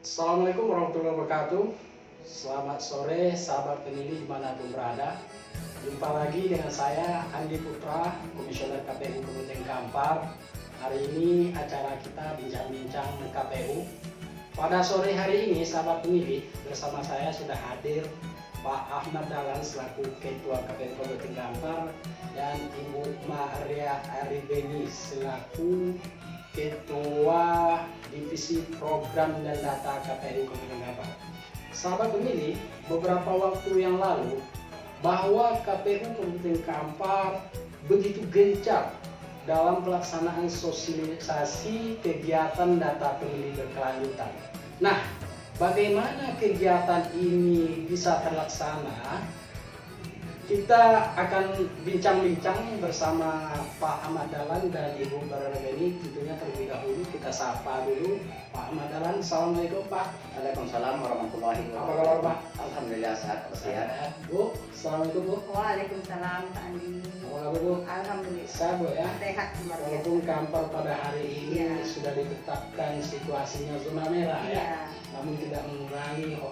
Assalamualaikum warahmatullahi wabarakatuh. Selamat sore sahabat pemilih dimanapun berada. Jumpa lagi dengan saya Andi Putra, Komisioner KPU Kabupaten Kampar. Hari ini acara kita bincang-bincang KPU. Pada sore hari ini sahabat pemilih, bersama saya sudah hadir Pak Ahmad Dahlan selaku Ketua KPU Kabupaten Kampar dan Ibu Maria Aribeni selaku Ketua Divisi Program dan Data KPU Kabupaten Kampar. Sahabat pemilih, beberapa waktu yang lalu bahwa KPU Kabupaten Kampar begitu gencar dalam pelaksanaan sosialisasi kegiatan data pemilih berkelanjutan. Nah, bagaimana kegiatan ini bisa terlaksana? Kita akan bincang-bincang bersama Pak Ahmad Dahlan dan Ibu Bararabeni. Tentunya terlebih dahulu kita sapa dulu Pak Ahmad Dahlan. Assalamualaikum Pak. Waalaikumsalam warahmatullahi Apa wabarakatuh. kabar Pak? Alhamdulillah sehat walafiat. Bu, Assalamualaikum Bu. Waalaikumsalam Pak Andi. Apa kabar Bu? Alhamdulillah Sehat Bu ya. sehat luar biasa. Walaupun Kampar pada hari ini Iya. sudah ditetapkan situasinya zona merah ya, Iya. namun tidak mengurangi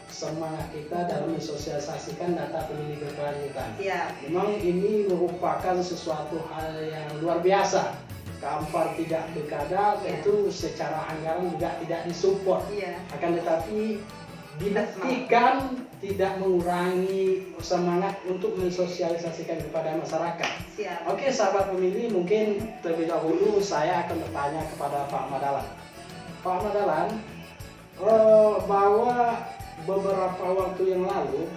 semangat kita dalam mensosialisasikan data pemilih berkelanjutan. Siap. Memang ini merupakan sesuatu hal yang luar biasa. Kampar tidak pilkada, Iya. tentu secara anggaran juga tidak disupport. Iya. Akan tetapi dibuktikan tidak mengurangi semangat untuk mensosialisasikan kepada masyarakat. Siap. Oke sahabat pemilih, mungkin terlebih dahulu saya akan bertanya kepada Pak Ahmad Dahlan. Pak Ahmad Dahlan, bahwa beberapa waktu yang lalu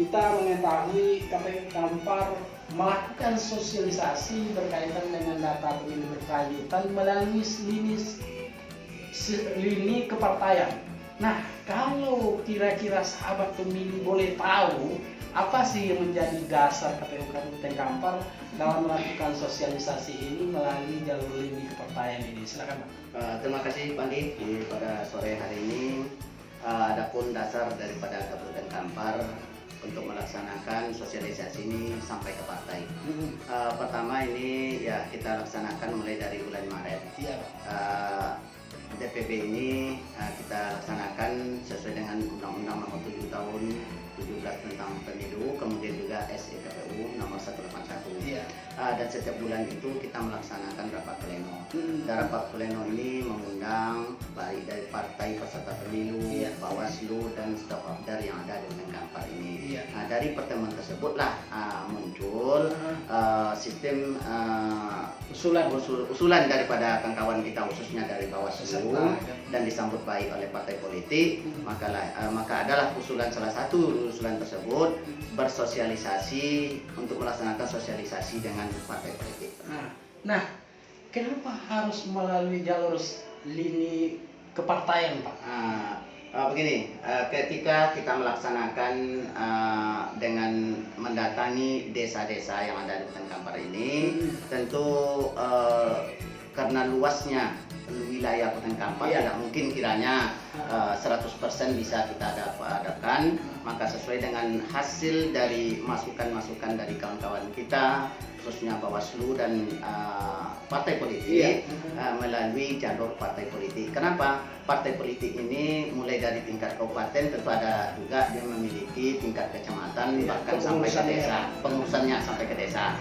kita mengetahui KPU Kampar melakukan sosialisasi berkaitan dengan data pemilih berkelanjutan melalui lini kepartaian. Nah, kalau kira-kira sahabat pemilih boleh tahu apa sih yang menjadi dasar KPU Kabupaten Kampar dalam melakukan sosialisasi ini melalui jalur lini kepartaian ini? Silakan Pak. Terima kasih Pak Andi pada sore hari ini. Adapun dasar daripada Kabupaten Kampar untuk melaksanakan sosialisasi ini sampai ke partai. Pertama ini ya kita laksanakan mulai dari bulan Maret. Iya Pak. DPP ini kita laksanakan sesuai dengan Undang-Undang Nomor 7 Tahun 17 tentang Pemilu, kemudian juga SE KPU Nomor 181. Iya. Dan setiap bulan itu kita melaksanakan rapat pleno. Dan rapat pleno ini mengundang baik dari partai peserta pemilu, Iya. Bawaslu dan Stafafdar yang ada di Kampar ini. Iya. Nah, dari pertemuan tersebutlah muncul sistem usulan daripada kawan-kawan kita khususnya dari Bawaslu dan disambut baik oleh partai politik. Maka adalah usulan salah satu usulan tersebut bersosialisasi untuk melaksanakan sosialisasi dengan partai politik. Nah, kenapa harus melalui jalur lini kepartaian Pak? Begini, ketika kita melaksanakan dengan mendatangi desa-desa yang ada di Kampar ini, tentu karena luasnya wilayah Kabupaten Kampar Iya. tidak mungkin kiranya 100% bisa kita dapatkan, maka sesuai dengan hasil dari masukan-masukan dari kawan-kawan kita khususnya Bawaslu dan partai politik, melalui jalur partai politik. Kenapa? Partai politik ini mulai dari tingkat kabupaten tentu ada juga dia memiliki tingkat kecamatan, bahkan sampai ke desa, pengurusannya sampai ke desa.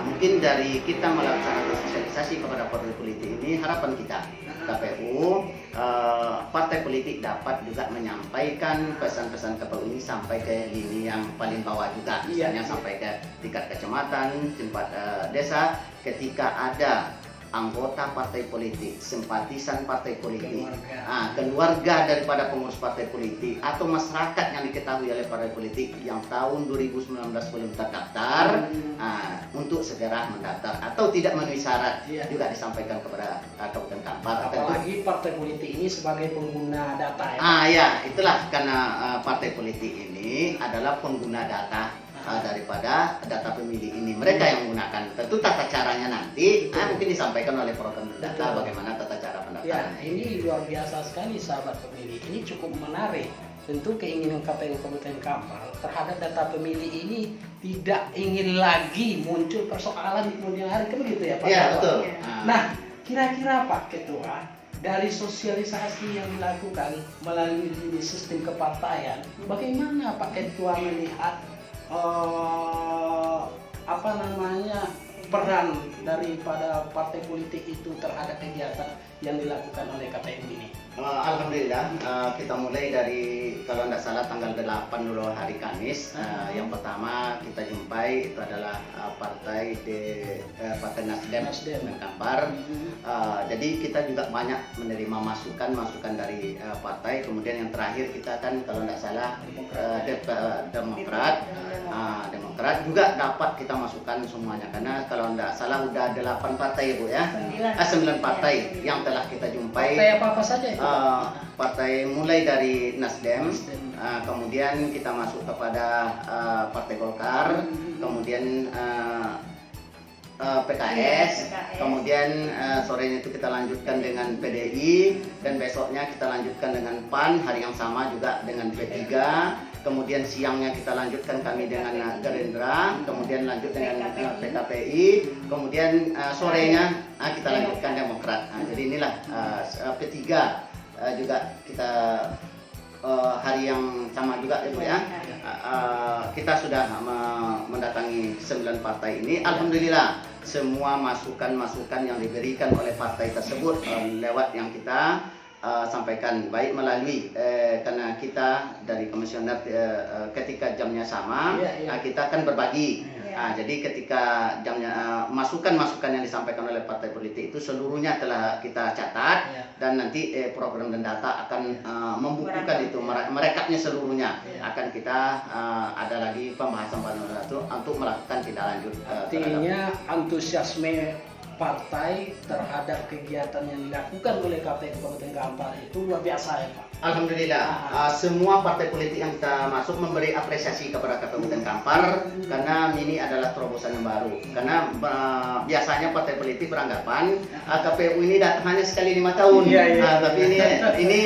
Mungkin dari kita melaksanakan sosialisasi kepada partai politik ini, harapan kita KPU, partai politik dapat juga menyampaikan pesan-pesan KPU ini sampai ke lini yang paling bawah juga, misalnya sampai ke tingkat kecamatan, tempat desa. Ketika ada anggota partai politik, simpatisan partai politik, keluarga daripada pengurus partai politik atau masyarakat yang diketahui oleh partai politik yang tahun 2019 belum terdaftar, untuk segera mendaftar atau tidak memenuhi syarat, juga disampaikan kepada Kabupaten Kampar. Apalagi partai politik ini sebagai pengguna data ya. Ya, itulah karena partai politik ini adalah pengguna data daripada data pemilih ini. Mereka yang menggunakan. Tentu tata caranya nanti mungkin disampaikan oleh program data bagaimana tata cara pendaftaran. Ya, ini luar biasa sekali sahabat pemilih. Ini cukup menarik. Tentu keinginan KPU Kabupaten Kampar terhadap data pemilih ini tidak ingin lagi muncul persoalan di kemudian hari, kan begitu ya Pak? Iya, betul. Nah, kira-kira Pak Ketua, dari sosialisasi yang dilakukan melalui sistem kepartaian, bagaimana Pak Ketua melihat peran daripada partai politik itu terhadap kegiatan yang dilakukan oleh KPU ini? Alhamdulillah, kita mulai dari kalau tidak salah tanggal 8 dulu hari Kamis. Yang pertama kita jumpai itu adalah partai Nasdem dan Kampar. Jadi kita juga banyak menerima masukan dari partai. Kemudian yang terakhir kita kan kalau tidak salah Demokrat juga dapat kita masukkan semuanya, karena kalau tidak salah udah 8 partai Bu ya, 9 partai yang telah kita jumpai. Partai apa saja itu? Partai mulai dari Nasdem, kemudian kita masuk kepada Partai Golkar, kemudian PKS, kemudian sorenya itu kita lanjutkan dengan PDI, dan besoknya kita lanjutkan dengan PAN, hari yang sama juga dengan P3, kemudian siangnya kita lanjutkan kami dengan Gerindra, kemudian lanjut dengan PKPI, kemudian sorenya kita lanjutkan Demokrat. Jadi inilah P3 juga kita hari yang sama juga Ibu ya. Kita sudah mendatangi 9 partai ini. Alhamdulillah semua masukan-masukan yang diberikan oleh partai tersebut lewat yang kita sampaikan, baik melalui karena kita dari komisioner ketika jamnya sama, kita akan berbagi. Jadi ketika jamnya masukan-masukan yang disampaikan oleh partai politik itu seluruhnya telah kita catat, dan nanti program dan data akan membukukan itu, merekapnya seluruhnya. Akan kita ada lagi pembahasan untuk melakukan tindak lanjut. Artinya antusiasme partai terhadap kegiatan yang dilakukan oleh KPU Kabupaten Kampar itu luar biasa ya Pak? Alhamdulillah, semua partai politik yang kita masuk memberi apresiasi kepada Kabupaten Kampar, karena ini adalah terobosan yang baru. Karena biasanya partai politik beranggapan KPU ini datang hanya sekali 5 tahun, tapi ini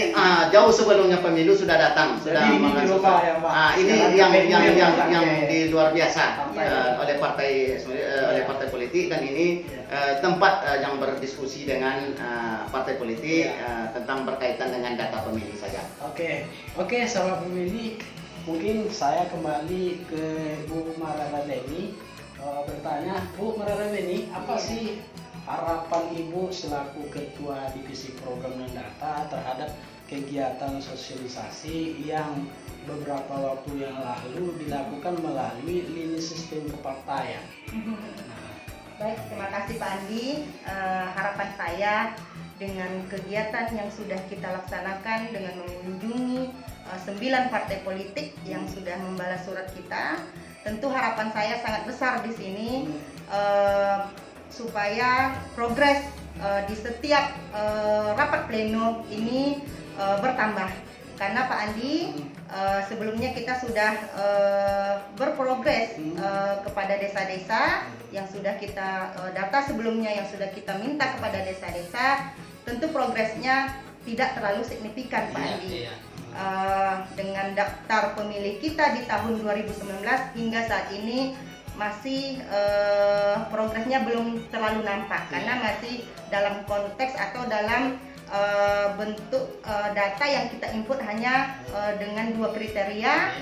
jauh sebelumnya pemilu sudah datang, sudah mengajukan. Ini yang di luar biasa oleh partai politik, dan ini tempat yang berdiskusi dengan partai politik tentang berkaitan dengan data pemilih saja. Oke, sahabat pemilih, mungkin saya kembali ke Bu Mararadeni bertanya, Bu Mararadeni, apa sih harapan Ibu selaku Ketua Divisi Program dan Data terhadap kegiatan sosialisasi yang beberapa waktu yang lalu dilakukan melalui lini sistem kepartaian? Baik, terima kasih Pak Andi. Harapan saya dengan kegiatan yang sudah kita laksanakan dengan mengunjungi 9 partai politik yang sudah membalas surat kita, tentu harapan saya sangat besar di sini supaya progres di setiap rapat pleno ini bertambah. Karena Pak Andi, sebelumnya kita sudah berprogres kepada desa-desa yang sudah kita data sebelumnya, yang sudah kita minta kepada desa-desa, tentu progresnya tidak terlalu signifikan Pak Andi. Dengan daftar pemilih kita di tahun 2019 hingga saat ini masih progresnya belum terlalu nampak, karena masih dalam konteks atau dalam bentuk data yang kita input hanya dengan 2 kriteria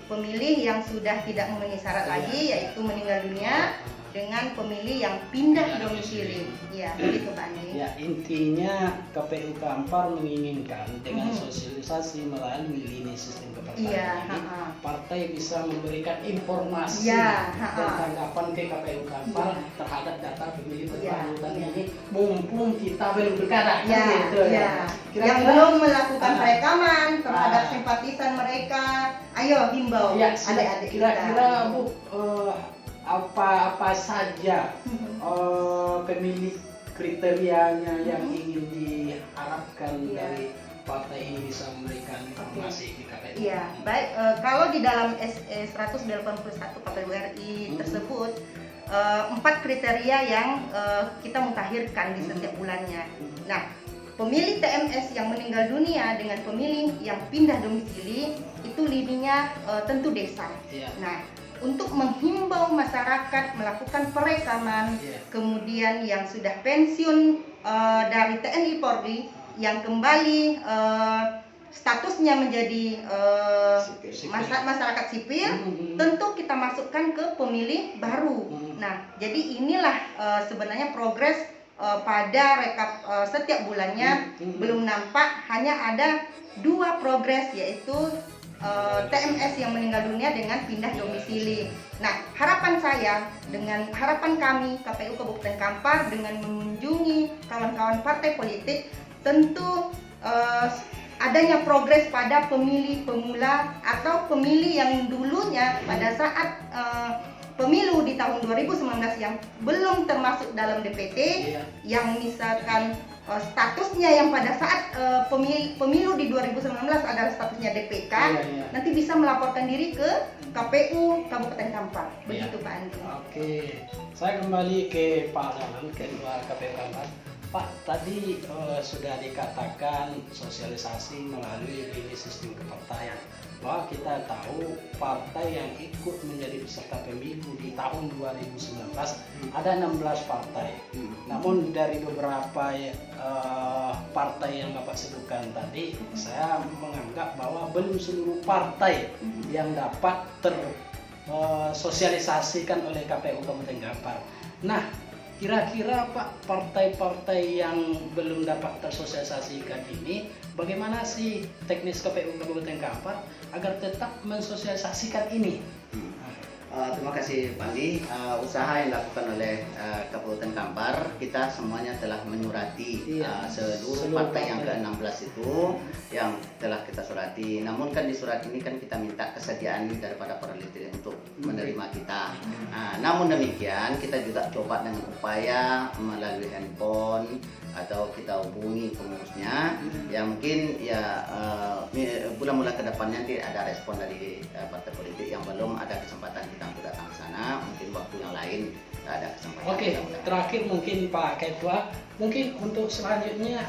pemilih yang sudah tidak memenuhi syarat lagi, yaitu meninggal dunia, dengan pemilih yang pindah domisili. Ya, begitu Pak Andi. Ya, intinya KPU Kampar menginginkan dengan sosialisasi melalui lini sistem kepartaian ini, partai bisa memberikan informasi dan tanggapan ke KPU Kampar terhadap data pemilih berkelanjutan ini, mumpung kita belum berkada. Yang belum melakukan perekaman terhadap simpatisan mereka, ayo himbau adik-adik kita. Kira-kira Bu, apa saja pemilih kriterianya yang ingin diharapkan dari partai ini bisa memberikan informasi di KPU? Iya, baik. Kalau di dalam SE 181 KPU RI tersebut 4 kriteria yang kita mutakhirkan di setiap bulannya. Nah, pemilih TMS yang meninggal dunia dengan pemilih yang pindah domisili itu lininya tentu desa. Nah, untuk menghimbau masyarakat melakukan perekaman, kemudian yang sudah pensiun dari TNI Polri yang kembali statusnya menjadi masyarakat sipil, tentu kita masukkan ke pemilih baru. Nah, jadi inilah sebenarnya progres pada rekap setiap bulannya. Belum nampak, hanya ada 2 progres, yaitu TMS yang meninggal dunia dengan pindah domisili. Nah, harapan saya, dengan harapan kami KPU Kabupaten Kampar dengan mengunjungi kawan-kawan partai politik, tentu adanya progres pada pemilih pemula atau pemilih yang dulunya pada saat pemilu di tahun 2019 yang belum termasuk dalam DPT, yang misalkan statusnya yang pada saat pemilu di 2019 adalah statusnya DPK, nanti bisa melaporkan diri ke KPU Kabupaten Kampar. Begitu Pak Andi. Oke, saya kembali ke Pak Dalan, Ketua KPU Kampar. Pak, tadi sudah dikatakan sosialisasi melalui ini sistem kepartaian, bahwa kita tahu partai yang ikut menjadi peserta pemilu di tahun 2019 ada 16 partai. Namun dari beberapa partai yang Bapak sebutkan tadi, saya menganggap bahwa belum seluruh partai yang dapat tersosialisasikan oleh KPU Kabupaten Kampar. Nah, kira-kira Pak, partai-partai yang belum dapat tersosialisasikan ini, bagaimana sih teknis KPU Kabupaten Kampar agar tetap mensosialisasikan ini? Terima kasih Pak Andi. Usaha yang dilakukan oleh Kabupaten Kampar, kita semuanya telah menyurati seluruh partai yang ke-16 itu yang telah kita surati. Namun kan di surat ini kan kita minta kesediaan daripada peneliti untuk menerima kita. Namun demikian kita juga coba dengan upaya melalui handphone atau kita hubungi pengurusnya, yang mungkin ya bulan-bulan kedepannya nanti ada respon dari partai politik yang belum ada kesempatan kita untuk datang ke sana, mungkin waktu yang lain ada kesempatan. Oke, terakhir mungkin Pak Ketua, mungkin untuk selanjutnya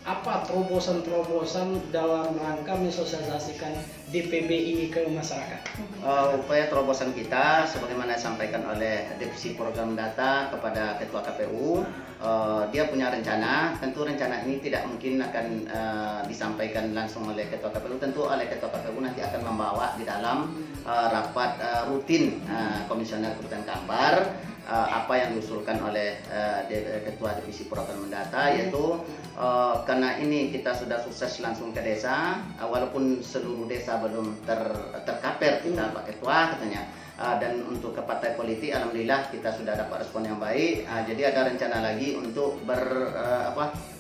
apa terobosan-terobosan dalam rangka mensosialisasikan DPB ini ke masyarakat? Upaya terobosan kita sebagaimana disampaikan oleh Divisi Program Data kepada Ketua KPU, dia punya rencana. Tentu rencana ini tidak mungkin akan disampaikan langsung oleh Ketua KPU. Tentu oleh Ketua KPU nanti akan membawa di dalam rapat rutin Komisioner Kabupaten Kampar apa yang diusulkan oleh Ketua Divisi Program Data, yaitu karena ini kita sudah sukses langsung ke desa, walaupun seluruh desa belum tercover kita Pak Ketua katanya. Dan untuk ke partai politik, alhamdulillah kita sudah dapat respon yang baik. Jadi ada rencana lagi untuk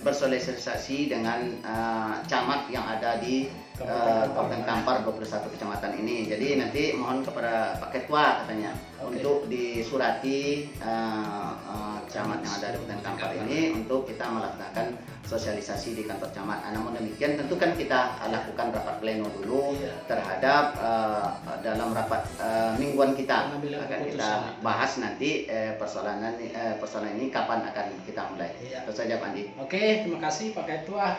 bersosialisasi dengan camat yang ada di Kabupaten Kampar 21 kecamatan ini. Jadi nanti mohon kepada Pak Ketua katanya untuk disurati camat yang ada di Kabupaten Kampar ini untuk kita melakukan sosialisasi di kantor camat. Namun demikian tentu kan kita lakukan rapat pleno dulu terhadap dalam rapat mingguan kita akan kita bahas nanti persoalan ini kapan akan kita mulai. Itu saja Pak Andi. Oke, terima kasih Pak Ketua.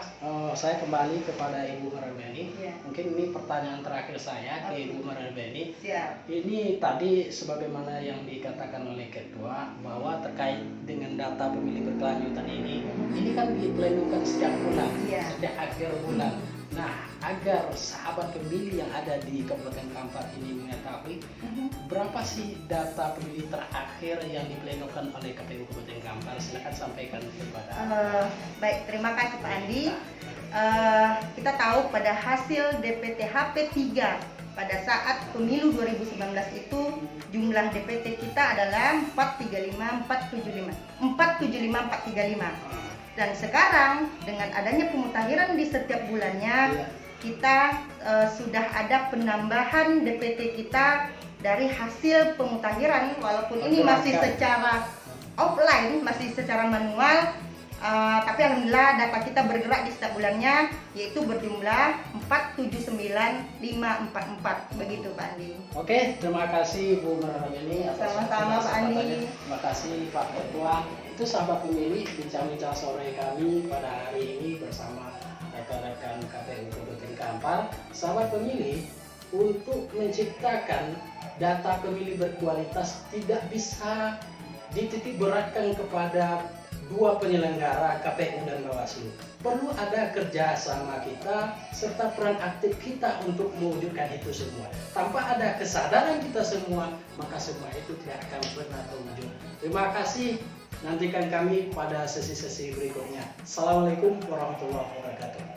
Saya kembali kepada Ibu Mararbeni. Mungkin ini pertanyaan terakhir saya ke Ibu Mararbeni. Ini tadi sebagaimana yang dikatakan oleh Ketua bahwa terkait dengan data pemilih berkelanjutan ini kan diplenukan setiap bulan, setiap akhir bulan. Nah, agar sahabat pemilih yang ada di Kabupaten Kampar ini mengetahui berapa sih data pemilih terakhir yang diplenukan oleh KPU Kabupaten Kampar, silakan sampaikan kepada. Baik, terima kasih Pak Andi. Kita tahu pada hasil DPTHP 3 pada saat pemilu 2019 itu jumlah DPT kita adalah 475,435. Dan sekarang dengan adanya pemutahiran di setiap bulannya, kita sudah ada penambahan DPT kita dari hasil pemutahiran, walaupun ini masih secara offline, masih secara manual, tapi alhamdulillah data kita bergerak di setiap bulannya, yaitu berjumlah 479.544. Begitu Pak Andi. Oke, terima kasih Bu Mararbeni. Sama-sama Pak Andi. Terima kasih Pak Ketua. Itu sahabat pemilih bincang-bincang sore kami pada hari ini bersama rekan-rekan KPU Kabupaten Kampar. Sahabat pemilih, untuk menciptakan data pemilih berkualitas tidak bisa dititik beratkan kepada dua penyelenggara KPU dan Bawaslu. Perlu ada kerjasama kita serta peran aktif kita untuk mewujudkan itu semua. Tanpa ada kesadaran kita semua, maka semua itu tidak akan pernah terwujud. Terima kasih. Nantikan kami pada sesi-sesi berikutnya. Assalamualaikum warahmatullahi wabarakatuh.